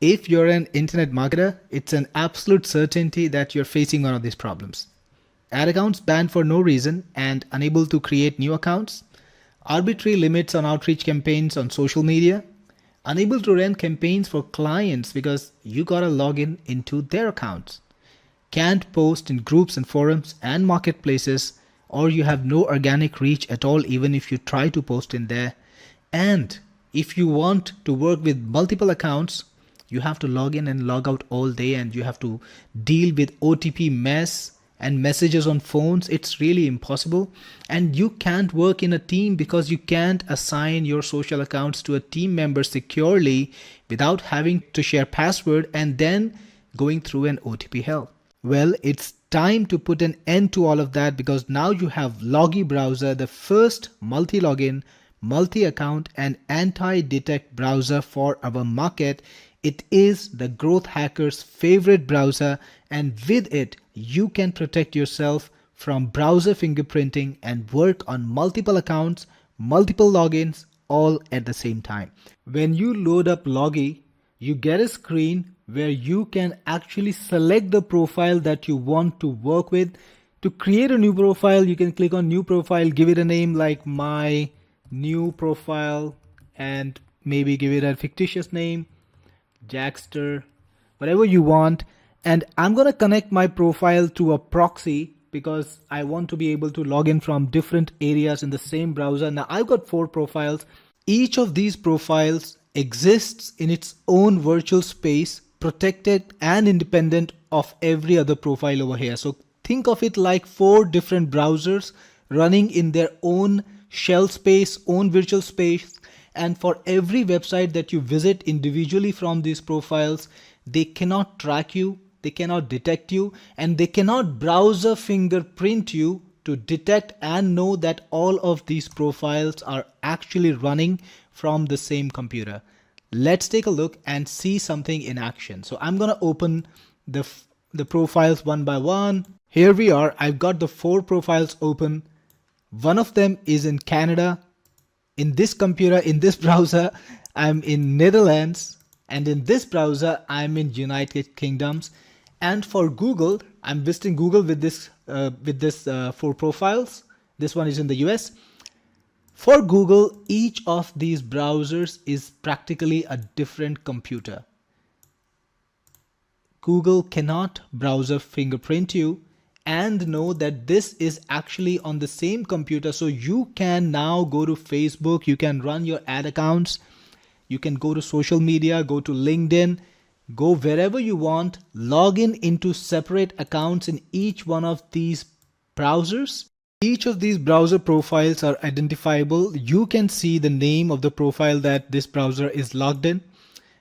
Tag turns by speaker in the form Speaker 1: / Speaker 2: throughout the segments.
Speaker 1: If you're an internet marketer, it's an absolute certainty that you're facing one of these problems. Ad accounts banned for no reason and unable to create new accounts, arbitrary limits on outreach campaigns on social media, unable to run campaigns for clients because you gotta log in into their accounts, can't post in groups and forums and marketplaces, or you have no organic reach at all even if you try to post in there. And if you want to work with multiple accounts, you have to log in and log out all day, and you have to deal with OTP mess and messages on phones. It's really impossible. And you can't work in a team because you can't assign your social accounts to a team member securely without having to share password and then going through an OTP hell. Well, it's time to put an end to all of that, because now you have Logii browser, the first multi-login, multi-account and anti-detect browser for our market. It is the growth hacker's favorite browser, and with it, you can protect yourself from browser fingerprinting and work on multiple accounts, multiple logins, all at the same time. When you load up Logii, you get a screen where you can actually select the profile that you want to work with. To create a new profile, you can click on new profile, give it a name like my new profile, and maybe give it a fictitious name, Jackster, whatever you want. And I'm going to connect my profile to a proxy because I want to be able to log in from different areas in the same browser. Now I've got 4 profiles. Each of these profiles exists in its own virtual space, protected and independent of every other profile over here. So think of it like 4 different browsers running in their own shell space, own virtual space. And for every website that you visit individually from these profiles, they cannot track you, they cannot detect you, and they cannot browser fingerprint you to detect and know that all of these profiles are actually running from the same computer. Let's take a look and see something in action. So I'm going to open the profiles one by one. Here we are. I've got the 4 profiles open. One of them is in Canada. In this computer, in this browser, I'm in Netherlands, and in this browser, I'm in United Kingdoms. And for Google, I'm visiting Google with this 4 profiles. This one is in the US. For Google, each of these browsers is practically a different computer. Google cannot browser fingerprint you and know that this is actually on the same computer. So you can now go to Facebook, you can run your ad accounts, you can go to social media, go to LinkedIn, go wherever you want, log in into separate accounts in each one of these browsers. Each of these browser profiles are identifiable. You can see the name of the profile that this browser is logged in.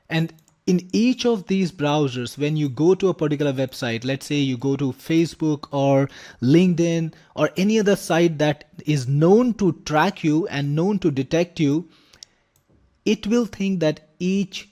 Speaker 1: And in each of these browsers, when you go to a particular website, let's say you go to Facebook or LinkedIn or any other site that is known to track you and known to detect you, it will think that each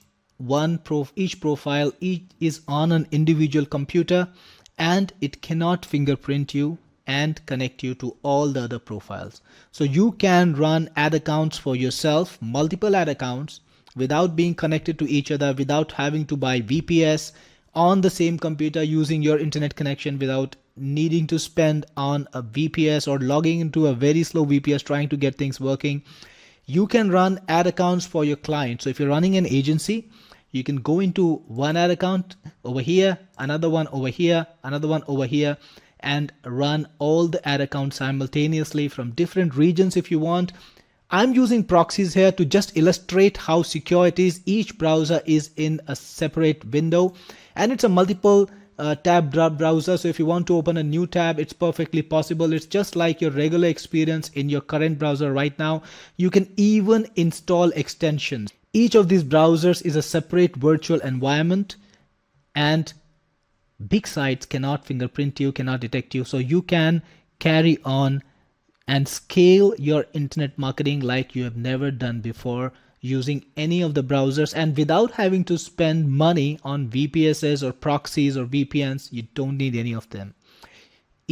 Speaker 1: profile is on an individual computer, and it cannot fingerprint you and connect you to all the other profiles. So you can run ad accounts for yourself, multiple ad accounts, without being connected to each other, without having to buy VPS on the same computer using your internet connection, without needing to spend on a VPS or logging into a very slow VPS trying to get things working. You can run ad accounts for your clients. So if you're running an agency, you can go into one ad account over here, another one over here, another one over here, and run all the ad accounts simultaneously from different regions if you want. I'm using Proxies here to just illustrate how secure it is. Each browser is in a separate window, and it's a multiple tab browser. So if you want to open a new tab, it's perfectly possible. It's just like your regular experience in your current browser right now. You can even install extensions. Each of these browsers is a separate virtual environment, and big sites cannot fingerprint you, cannot detect you. So you can carry on and scale your internet marketing like you have never done before using any of the browsers, and without having to spend money on VPSs or proxies or VPNs. You don't need any of them.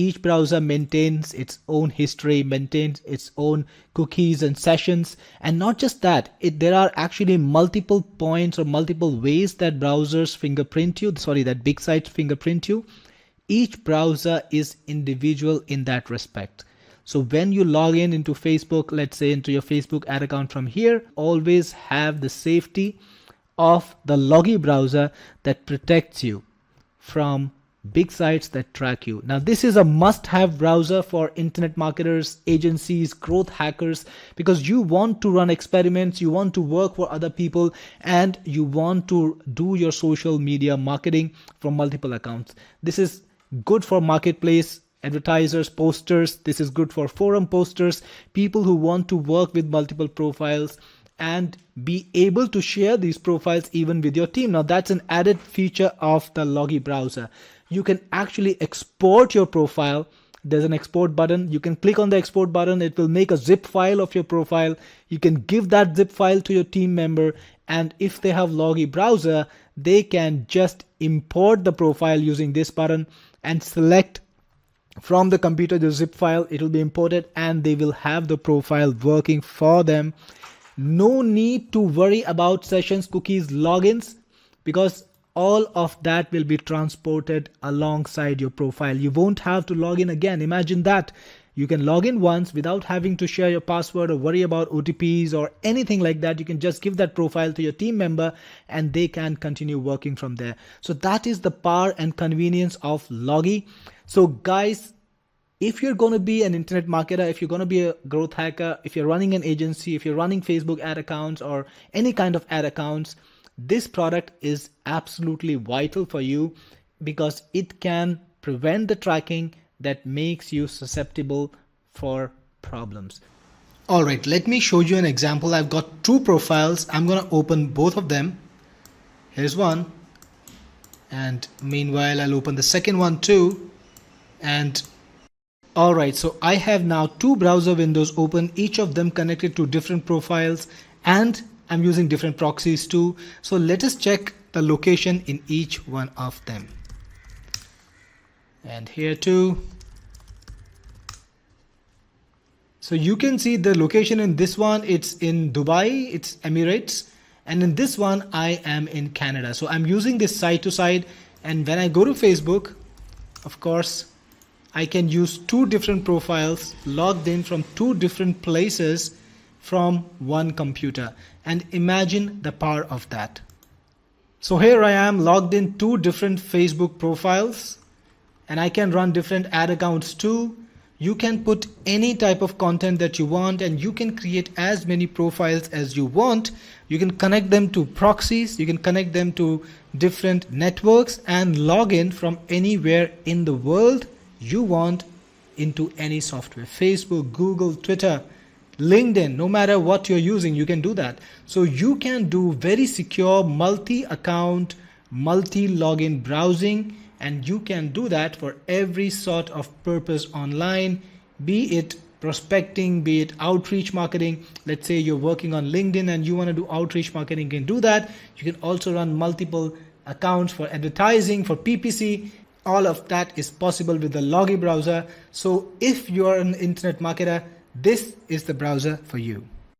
Speaker 1: Each browser maintains its own history, maintains its own cookies and sessions. And not just that, there are actually multiple points or multiple ways that browsers fingerprint you, that big sites fingerprint you. Each browser is individual in that respect. So when you log in into Facebook, let's say into your Facebook ad account from here, always have the safety of the Logii browser that protects you from big sites that track you. Now, this is a must-have browser for internet marketers, agencies, growth hackers, because you want to run experiments, you want to work for other people, and you want to do your social media marketing from multiple accounts. This is good for marketplace advertisers, posters. This is good for forum posters, people who want to work with multiple profiles and be able to share these profiles even with your team. Now, that's an added feature of the Logii browser. You can actually export your profile. There's an export button. You can click on the export button. It will make a zip file of your profile. You can give that zip file to your team member. And if they have Logii browser, they can just import the profile using this button and select from the computer the zip file. It will be imported and they will have the profile working for them. No need to worry about sessions, cookies, logins, because all of that will be transported alongside your profile. You won't have to log in again. Imagine that. You can log in once without having to share your password or worry about OTPs or anything like that. You can just give that profile to your team member and they can continue working from there. So that is the power and convenience of Logii. So guys, if you're going to be an internet marketer, if you're going to be a growth hacker, if you're running an agency, if you're running Facebook ad accounts or any kind of ad accounts, this product is absolutely vital for you because it can prevent the tracking that makes you susceptible for problems. All right, let me show you an example. I've got two profiles. I'm going to open both of them. Here's one. And meanwhile, I'll open the second one too. And all right, so I have now two browser windows open, each of them connected to different profiles, and I'm using different proxies too. So let us check the location in each one of them. And here too. So you can see the location in this one, it's in Dubai, it's Emirates. And in this one, I am in Canada. So I'm using this side to side. And when I go to Facebook, of course, I can use two different profiles logged in from two different places from one computer. And imagine the power of that. So here I am logged in two different Facebook profiles and I can run different ad accounts too. You can put any type of content that you want and you can create as many profiles as you want. You can connect them to proxies, you can connect them to different networks and log in from anywhere in the world you want into any software. Facebook, Google, Twitter, LinkedIn, no matter what you're using, you can do that. So you can do very secure multi-account, multi-login browsing, and you can do that for every sort of purpose online, be it prospecting, be it outreach marketing. Let's say you're working on LinkedIn and you want to do outreach marketing, you can do that. You can also run multiple accounts for advertising, for PPC. All of that is possible with the Logii browser. So if you're an internet marketer, this is the browser for you.